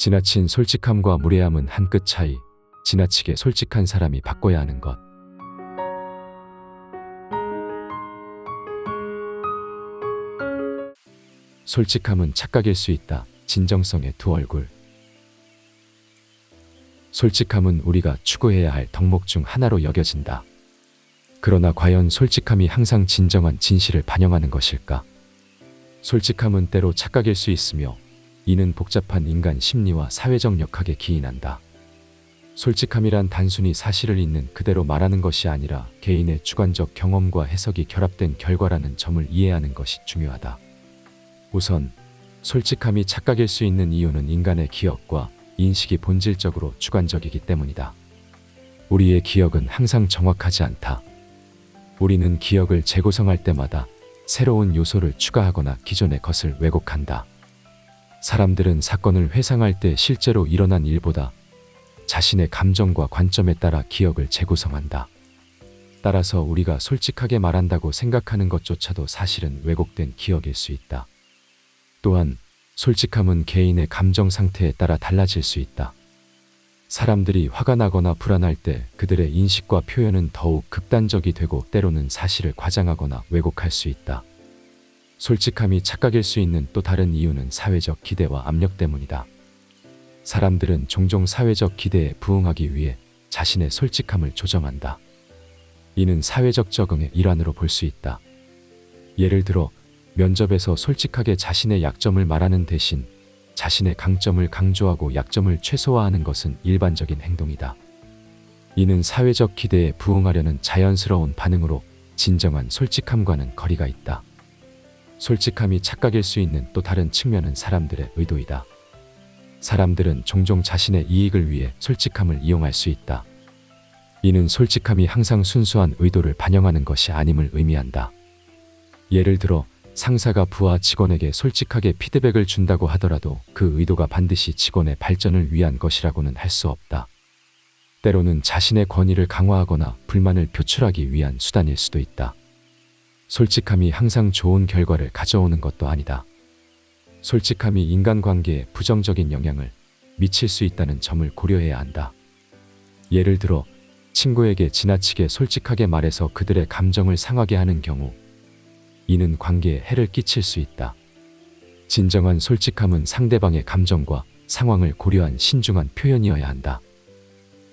지나친 솔직함과 무례함은 한 끗 차이. 지나치게 솔직한 사람이 바꿔야 하는 것. 솔직함은 착각일 수 있다. 진정성의 두 얼굴. 솔직함은 우리가 추구해야 할 덕목 중 하나로 여겨진다. 그러나 과연 솔직함이 항상 진정한 진실을 반영하는 것일까? 솔직함은 때로 착각일 수 있으며 이는 복잡한 인간 심리와 사회적 역학에 기인한다. 솔직함이란 단순히 사실을 있는 그대로 말하는 것이 아니라 개인의 주관적 경험과 해석이 결합된 결과라는 점을 이해하는 것이 중요하다. 우선 솔직함이 착각일 수 있는 이유는 인간의 기억과 인식이 본질적으로 주관적이기 때문이다. 우리의 기억은 항상 정확하지 않다. 우리는 기억을 재구성할 때마다 새로운 요소를 추가하거나 기존의 것을 왜곡한다. 사람들은 사건을 회상할 때 실제로 일어난 일보다 자신의 감정과 관점에 따라 기억을 재구성한다. 따라서 우리가 솔직하게 말한다고 생각하는 것조차도 사실은 왜곡된 기억일 수 있다. 또한 솔직함은 개인의 감정 상태에 따라 달라질 수 있다. 사람들이 화가 나거나 불안할 때 그들의 인식과 표현은 더욱 극단적이 되고 때로는 사실을 과장하거나 왜곡할 수 있다. 솔직함이 착각일 수 있는 또 다른 이유는 사회적 기대와 압력 때문이다. 사람들은 종종 사회적 기대에 부응하기 위해 자신의 솔직함을 조정한다. 이는 사회적 적응의 일환으로 볼 수 있다. 예를 들어 면접에서 솔직하게 자신의 약점을 말하는 대신 자신의 강점을 강조하고 약점을 최소화하는 것은 일반적인 행동이다. 이는 사회적 기대에 부응하려는 자연스러운 반응으로 진정한 솔직함과는 거리가 있다. 솔직함이 착각일 수 있는 또 다른 측면은 사람들의 의도이다. 사람들은 종종 자신의 이익을 위해 솔직함을 이용할 수 있다. 이는 솔직함이 항상 순수한 의도를 반영하는 것이 아님을 의미한다. 예를 들어 상사가 부하 직원에게 솔직하게 피드백을 준다고 하더라도 그 의도가 반드시 직원의 발전을 위한 것이라고는 할 수 없다. 때로는 자신의 권위를 강화하거나 불만을 표출하기 위한 수단일 수도 있다. 솔직함이 항상 좋은 결과를 가져오는 것도 아니다. 솔직함이 인간관계에 부정적인 영향을 미칠 수 있다는 점을 고려해야 한다. 예를 들어 친구에게 지나치게 솔직하게 말해서 그들의 감정을 상하게 하는 경우 이는 관계에 해를 끼칠 수 있다. 진정한 솔직함은 상대방의 감정과 상황을 고려한 신중한 표현이어야 한다.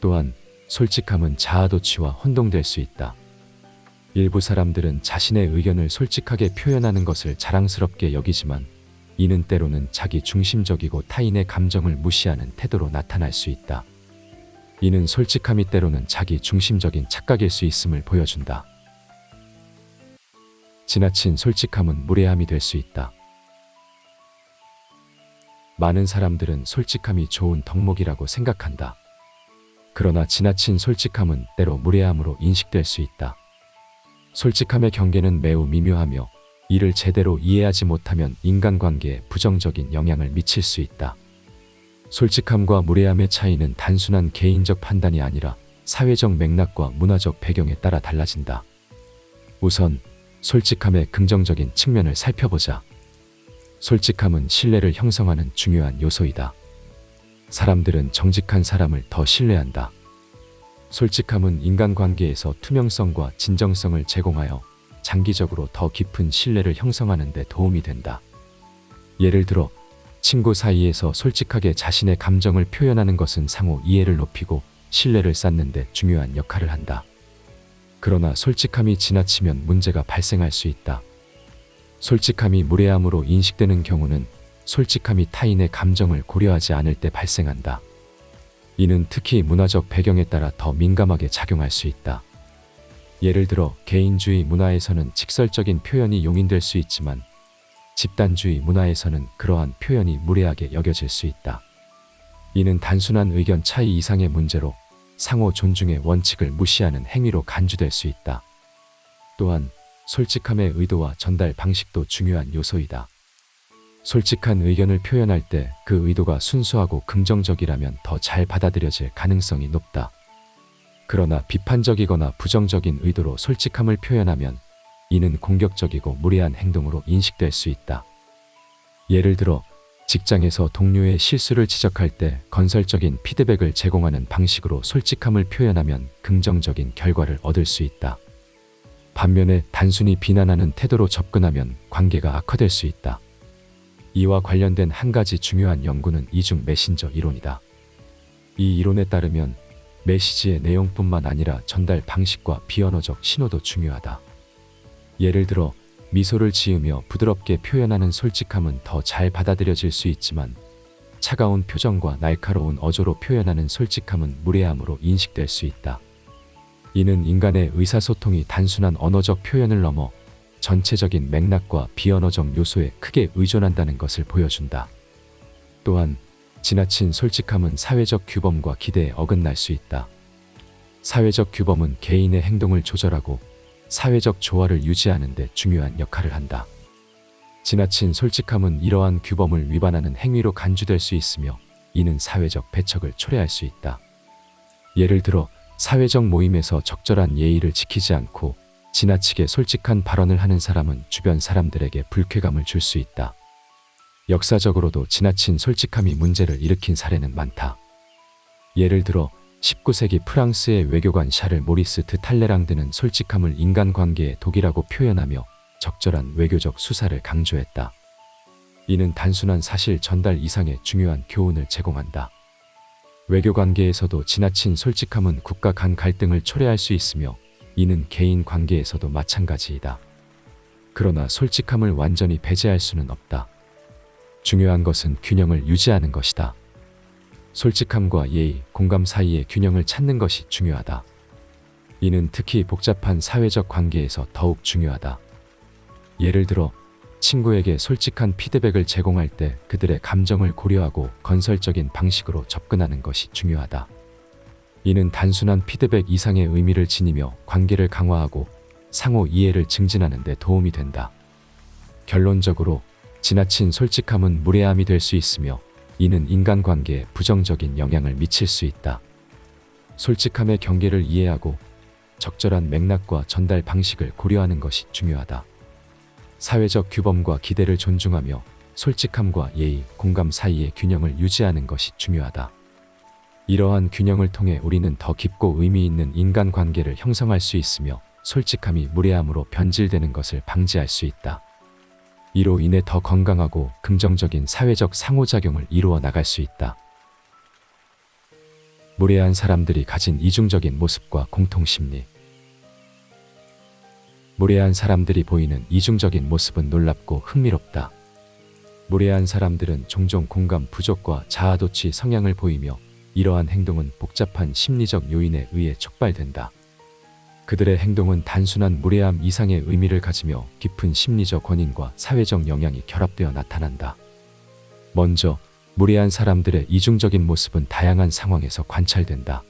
또한 솔직함은 자아도취와 혼동될 수 있다. 일부 사람들은 자신의 의견을 솔직하게 표현하는 것을 자랑스럽게 여기지만 이는 때로는 자기 중심적이고 타인의 감정을 무시하는 태도로 나타날 수 있다. 이는 솔직함이 때로는 자기 중심적인 착각일 수 있음을 보여준다. 지나친 솔직함은 무례함이 될 수 있다. 많은 사람들은 솔직함이 좋은 덕목이라고 생각한다. 그러나 지나친 솔직함은 때로 무례함으로 인식될 수 있다. 솔직함의 경계는 매우 미묘하며 이를 제대로 이해하지 못하면 인간관계에 부정적인 영향을 미칠 수 있다. 솔직함과 무례함의 차이는 단순한 개인적 판단이 아니라 사회적 맥락과 문화적 배경에 따라 달라진다. 우선 솔직함의 긍정적인 측면을 살펴보자. 솔직함은 신뢰를 형성하는 중요한 요소이다. 사람들은 정직한 사람을 더 신뢰한다. 솔직함은 인간관계에서 투명성과 진정성을 제공하여 장기적으로 더 깊은 신뢰를 형성하는 데 도움이 된다. 예를 들어 친구 사이에서 솔직하게 자신의 감정을 표현하는 것은 상호 이해를 높이고 신뢰를 쌓는 데 중요한 역할을 한다. 그러나 솔직함이 지나치면 문제가 발생할 수 있다. 솔직함이 무례함으로 인식되는 경우는 솔직함이 타인의 감정을 고려하지 않을 때 발생한다. 이는 특히 문화적 배경에 따라 더 민감하게 작용할 수 있다. 예를 들어 개인주의 문화에서는 직설적인 표현이 용인될 수 있지만 집단주의 문화에서는 그러한 표현이 무례하게 여겨질 수 있다. 이는 단순한 의견 차이 이상의 문제로 상호 존중의 원칙을 무시하는 행위로 간주될 수 있다. 또한 솔직함의 의도와 전달 방식도 중요한 요소이다. 솔직한 의견을 표현할 때 그 의도가 순수하고 긍정적이라면 더 잘 받아들여질 가능성이 높다. 그러나 비판적이거나 부정적인 의도로 솔직함을 표현하면 이는 공격적이고 무례한 행동으로 인식될 수 있다. 예를 들어 직장에서 동료의 실수를 지적할 때 건설적인 피드백을 제공하는 방식으로 솔직함을 표현하면 긍정적인 결과를 얻을 수 있다. 반면에 단순히 비난하는 태도로 접근하면 관계가 악화될 수 있다. 이와 관련된 한 가지 중요한 연구는 이중 메신저 이론이다. 이 이론에 따르면 메시지의 내용뿐만 아니라 전달 방식과 비언어적 신호도 중요하다. 예를 들어 미소를 지으며 부드럽게 표현하는 솔직함은 더 잘 받아들여질 수 있지만 차가운 표정과 날카로운 어조로 표현하는 솔직함은 무례함으로 인식될 수 있다. 이는 인간의 의사소통이 단순한 언어적 표현을 넘어 전체적인 맥락과 비언어적 요소에 크게 의존한다는 것을 보여준다. 또한 지나친 솔직함은 사회적 규범과 기대에 어긋날 수 있다. 사회적 규범은 개인의 행동을 조절하고 사회적 조화를 유지하는 데 중요한 역할을 한다. 지나친 솔직함은 이러한 규범을 위반하는 행위로 간주될 수 있으며 이는 사회적 배척을 초래할 수 있다. 예를 들어 사회적 모임에서 적절한 예의를 지키지 않고 지나치게 솔직한 발언을 하는 사람은 주변 사람들에게 불쾌감을 줄 수 있다. 역사적으로도 지나친 솔직함이 문제를 일으킨 사례는 많다. 예를 들어 19세기 프랑스의 외교관 샤를 모리스 드 탈레랑드는 솔직함을 인간관계의 독이라고 표현하며 적절한 외교적 수사를 강조했다. 이는 단순한 사실 전달 이상의 중요한 교훈을 제공한다. 외교관계에서도 지나친 솔직함은 국가 간 갈등을 초래할 수 있으며 이는 개인 관계에서도 마찬가지이다. 그러나 솔직함을 완전히 배제할 수는 없다. 중요한 것은 균형을 유지하는 것이다. 솔직함과 예의, 공감 사이의 균형을 찾는 것이 중요하다. 이는 특히 복잡한 사회적 관계에서 더욱 중요하다. 예를 들어 친구에게 솔직한 피드백을 제공할 때 그들의 감정을 고려하고 건설적인 방식으로 접근하는 것이 중요하다. 이는 단순한 피드백 이상의 의미를 지니며 관계를 강화하고 상호 이해를 증진하는 데 도움이 된다. 결론적으로 지나친 솔직함은 무례함이 될 수 있으며 이는 인간관계에 부정적인 영향을 미칠 수 있다. 솔직함의 경계를 이해하고 적절한 맥락과 전달 방식을 고려하는 것이 중요하다. 사회적 규범과 기대를 존중하며 솔직함과 예의, 공감 사이의 균형을 유지하는 것이 중요하다. 이러한 균형을 통해 우리는 더 깊고 의미 있는 인간관계를 형성할 수 있으며 솔직함이 무례함으로 변질되는 것을 방지할 수 있다. 이로 인해 더 건강하고 긍정적인 사회적 상호작용을 이루어 나갈 수 있다. 무례한 사람들이 가진 이중적인 모습과 공통심리. 무례한 사람들이 보이는 이중적인 모습은 놀랍고 흥미롭다. 무례한 사람들은 종종 공감 부족과 자아도취 성향을 보이며 이러한 행동은 복잡한 심리적 요인에 의해 촉발된다. 그들의 행동은 단순한 무례함 이상의 의미를 가지며 깊은 심리적 원인과 사회적 영향이 결합되어 나타난다. 먼저 무례한 사람들의 이중적인 모습은 다양한 상황에서 관찰된다.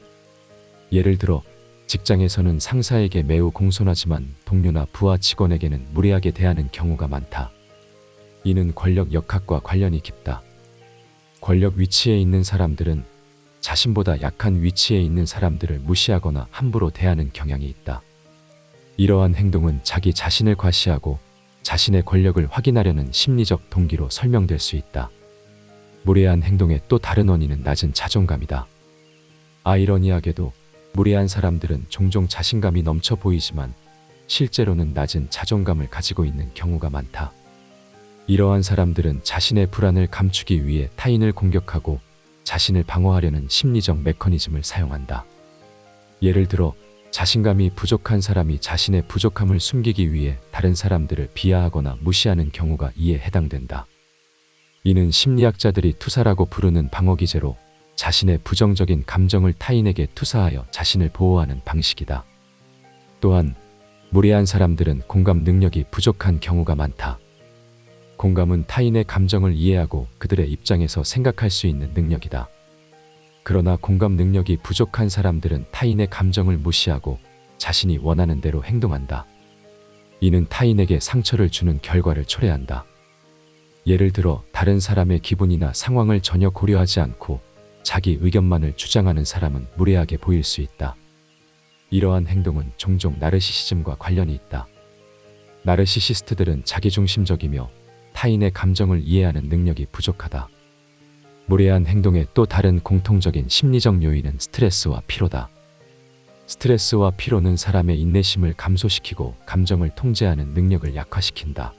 예를 들어 직장에서는 상사에게 매우 공손하지만 동료나 부하 직원에게는 무례하게 대하는 경우가 많다. 이는 권력 역학과 관련이 깊다. 권력 위치에 있는 사람들은 자신보다 약한 위치에 있는 사람들을 무시하거나 함부로 대하는 경향이 있다. 이러한 행동은 자기 자신을 과시하고 자신의 권력을 확인하려는 심리적 동기로 설명될 수 있다. 무례한 행동의 또 다른 원인은 낮은 자존감이다. 아이러니하게도 무례한 사람들은 종종 자신감이 넘쳐 보이지만 실제로는 낮은 자존감을 가지고 있는 경우가 많다. 이러한 사람들은 자신의 불안을 감추기 위해 타인을 공격하고 자신을 방어하려는 심리적 메커니즘을 사용한다. 예를 들어 자신감이 부족한 사람이 자신의 부족함을 숨기기 위해 다른 사람들을 비하하거나 무시하는 경우가 이에 해당된다. 이는 심리학자들이 투사라고 부르는 방어기제로 자신의 부정적인 감정을 타인에게 투사하여 자신을 보호하는 방식이다. 또한 무례한 사람들은 공감 능력이 부족한 경우가 많다. 공감은 타인의 감정을 이해하고 그들의 입장에서 생각할 수 있는 능력이다. 그러나 공감 능력이 부족한 사람들은 타인의 감정을 무시하고 자신이 원하는 대로 행동한다. 이는 타인에게 상처를 주는 결과를 초래한다. 예를 들어 다른 사람의 기분이나 상황을 전혀 고려하지 않고 자기 의견만을 주장하는 사람은 무례하게 보일 수 있다. 이러한 행동은 종종 나르시시즘과 관련이 있다. 나르시시스트들은 자기중심적이며 타인의 감정을 이해하는 능력이 부족하다. 무례한 행동의 또 다른 공통적인 심리적 요인은 스트레스와 피로다. 스트레스와 피로는 사람의 인내심을 감소시키고 감정을 통제하는 능력을 약화시킨다.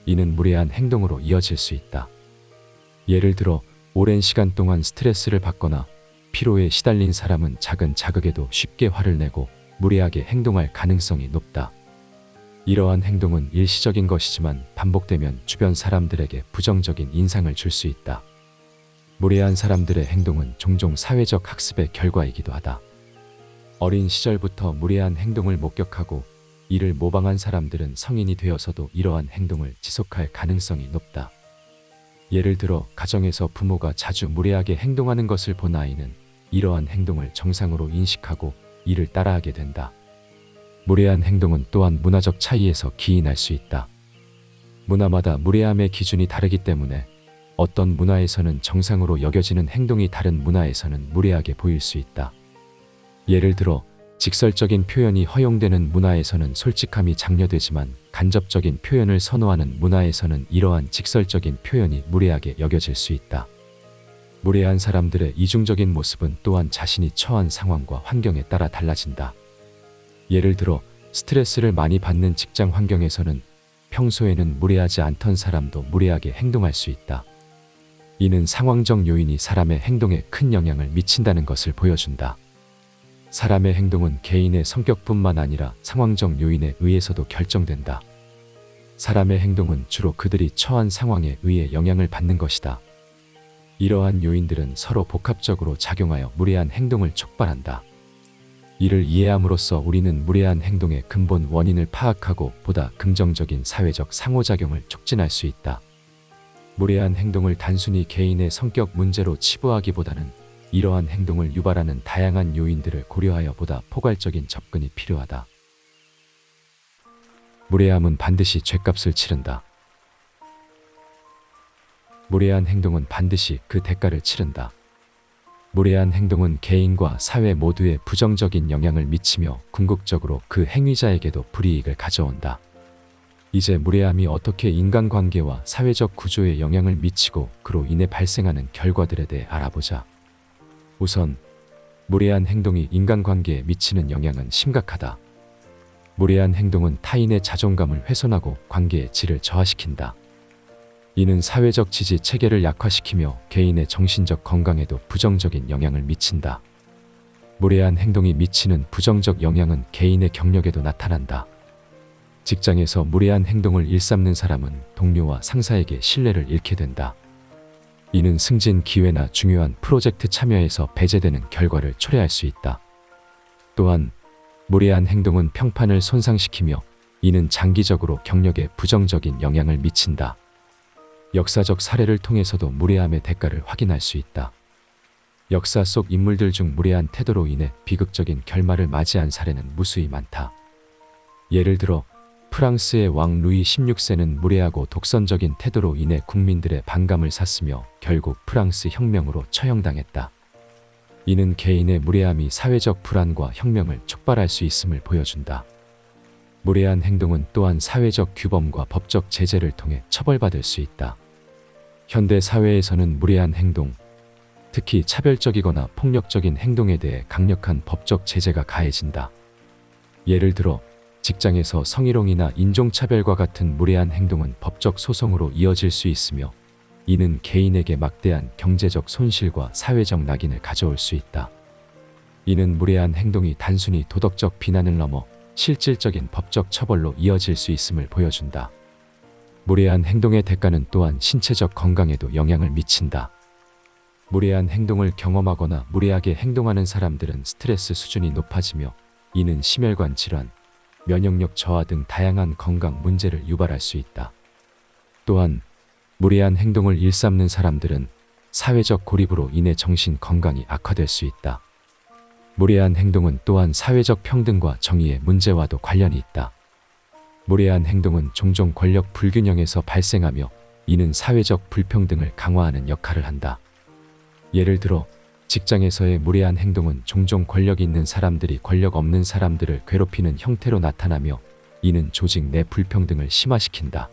이는 무례한 행동으로 이어질 수 있다. 예를 들어 오랜 시간 동안 스트레스를 받거나 피로에 시달린 사람은 작은 자극에도 쉽게 화를 내고 무례하게 행동할 가능성이 높다. 이러한 행동은 일시적인 것이지만 반복되면 주변 사람들에게 부정적인 인상을 줄 수 있다. 무례한 사람들의 행동은 종종 사회적 학습의 결과이기도 하다. 어린 시절부터 무례한 행동을 목격하고 이를 모방한 사람들은 성인이 되어서도 이러한 행동을 지속할 가능성이 높다. 예를 들어 가정에서 부모가 자주 무례하게 행동하는 것을 본 아이는 이러한 행동을 정상으로 인식하고 이를 따라하게 된다. 무례한 행동은 또한 문화적 차이에서 기인할 수 있다. 문화마다 무례함의 기준이 다르기 때문에 어떤 문화에서는 정상으로 여겨지는 행동이 다른 문화에서는 무례하게 보일 수 있다. 예를 들어 직설적인 표현이 허용되는 문화에서는 솔직함이 장려되지만 간접적인 표현을 선호하는 문화에서는 이러한 직설적인 표현이 무례하게 여겨질 수 있다. 무례한 사람들의 이중적인 모습은 또한 자신이 처한 상황과 환경에 따라 달라진다. 예를 들어 스트레스를 많이 받는 직장 환경에서는 평소에는 무례하지 않던 사람도 무례하게 행동할 수 있다. 이는 상황적 요인이 사람의 행동에 큰 영향을 미친다는 것을 보여준다. 사람의 행동은 개인의 성격뿐만 아니라 상황적 요인에 의해서도 결정된다. 사람의 행동은 주로 그들이 처한 상황에 의해 영향을 받는 것이다. 이러한 요인들은 서로 복합적으로 작용하여 무례한 행동을 촉발한다. 이를 이해함으로써 우리는 무례한 행동의 근본 원인을 파악하고 보다 긍정적인 사회적 상호작용을 촉진할 수 있다. 무례한 행동을 단순히 개인의 성격 문제로 치부하기보다는 이러한 행동을 유발하는 다양한 요인들을 고려하여 보다 포괄적인 접근이 필요하다. 무례함은 반드시 죗값을 치른다. 무례한 행동은 반드시 그 대가를 치른다. 무례한 행동은 개인과 사회 모두에 부정적인 영향을 미치며 궁극적으로 그 행위자에게도 불이익을 가져온다. 이제 무례함이 어떻게 인간관계와 사회적 구조에 영향을 미치고 그로 인해 발생하는 결과들에 대해 알아보자. 우선 무례한 행동이 인간관계에 미치는 영향은 심각하다. 무례한 행동은 타인의 자존감을 훼손하고 관계의 질을 저하시킨다. 이는 사회적 지지 체계를 약화시키며 개인의 정신적 건강에도 부정적인 영향을 미친다. 무례한 행동이 미치는 부정적 영향은 개인의 경력에도 나타난다. 직장에서 무례한 행동을 일삼는 사람은 동료와 상사에게 신뢰를 잃게 된다. 이는 승진 기회나 중요한 프로젝트 참여에서 배제되는 결과를 초래할 수 있다. 또한 무례한 행동은 평판을 손상시키며 이는 장기적으로 경력에 부정적인 영향을 미친다. 역사적 사례를 통해서도 무례함의 대가를 확인할 수 있다. 역사 속 인물들 중 무례한 태도로 인해 비극적인 결말을 맞이한 사례는 무수히 많다. 예를 들어 프랑스의 왕 루이 16세는 무례하고 독선적인 태도로 인해 국민들의 반감을 샀으며 결국 프랑스 혁명으로 처형당했다. 이는 개인의 무례함이 사회적 불안과 혁명을 촉발할 수 있음을 보여준다. 무례한 행동은 또한 사회적 규범과 법적 제재를 통해 처벌받을 수 있다. 현대 사회에서는 무례한 행동, 특히 차별적이거나 폭력적인 행동에 대해 강력한 법적 제재가 가해진다. 예를 들어 직장에서 성희롱이나 인종차별과 같은 무례한 행동은 법적 소송으로 이어질 수 있으며 이는 개인에게 막대한 경제적 손실과 사회적 낙인을 가져올 수 있다. 이는 무례한 행동이 단순히 도덕적 비난을 넘어 실질적인 법적 처벌로 이어질 수 있음을 보여준다. 무례한 행동의 대가는 또한 신체적 건강에도 영향을 미친다. 무례한 행동을 경험하거나 무례하게 행동하는 사람들은 스트레스 수준이 높아지며 이는 심혈관 질환, 면역력 저하 등 다양한 건강 문제를 유발할 수 있다. 또한 무례한 행동을 일삼는 사람들은 사회적 고립으로 인해 정신 건강이 악화될 수 있다. 무례한 행동은 또한 사회적 평등과 정의의 문제와도 관련이 있다. 무례한 행동은 종종 권력 불균형에서 발생하며 이는 사회적 불평등을 강화하는 역할을 한다. 예를 들어 직장에서의 무례한 행동은 종종 권력 있는 사람들이 권력 없는 사람들을 괴롭히는 형태로 나타나며 이는 조직 내 불평등을 심화시킨다.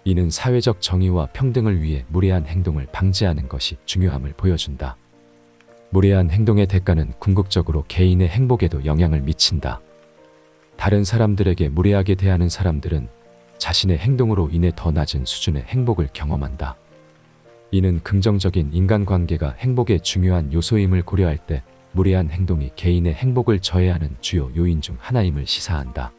이는 사회적 정의와 평등을 위해 무례한 행동을 방지하는 것이 중요함을 보여준다. 무례한 행동의 대가는 궁극적으로 개인의 행복에도 영향을 미친다. 다른 사람들에게 무례하게 대하는 사람들은 자신의 행동으로 인해 더 낮은 수준의 행복을 경험한다. 이는 긍정적인 인간관계가 행복의 중요한 요소임을 고려할 때 무례한 행동이 개인의 행복을 저해하는 주요 요인 중 하나임을 시사한다.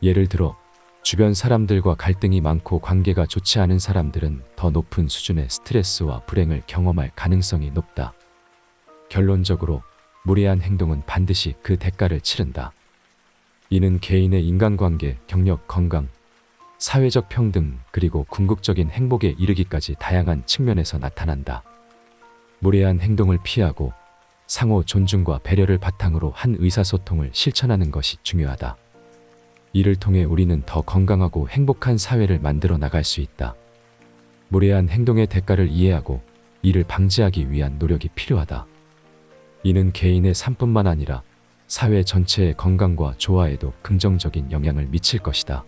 예를 들어 주변 사람들과 갈등이 많고 관계가 좋지 않은 사람들은 더 높은 수준의 스트레스와 불행을 경험할 가능성이 높다. 결론적으로 무례한 행동은 반드시 그 대가를 치른다. 이는 개인의 인간관계, 경력, 건강, 사회적 평등, 그리고 궁극적인 행복에 이르기까지 다양한 측면에서 나타난다. 무례한 행동을 피하고 상호 존중과 배려를 바탕으로 한 의사소통을 실천하는 것이 중요하다. 이를 통해 우리는 더 건강하고 행복한 사회를 만들어 나갈 수 있다. 무례한 행동의 대가를 이해하고 이를 방지하기 위한 노력이 필요하다. 이는 개인의 삶뿐만 아니라 사회 전체의 건강과 조화에도 긍정적인 영향을 미칠 것이다.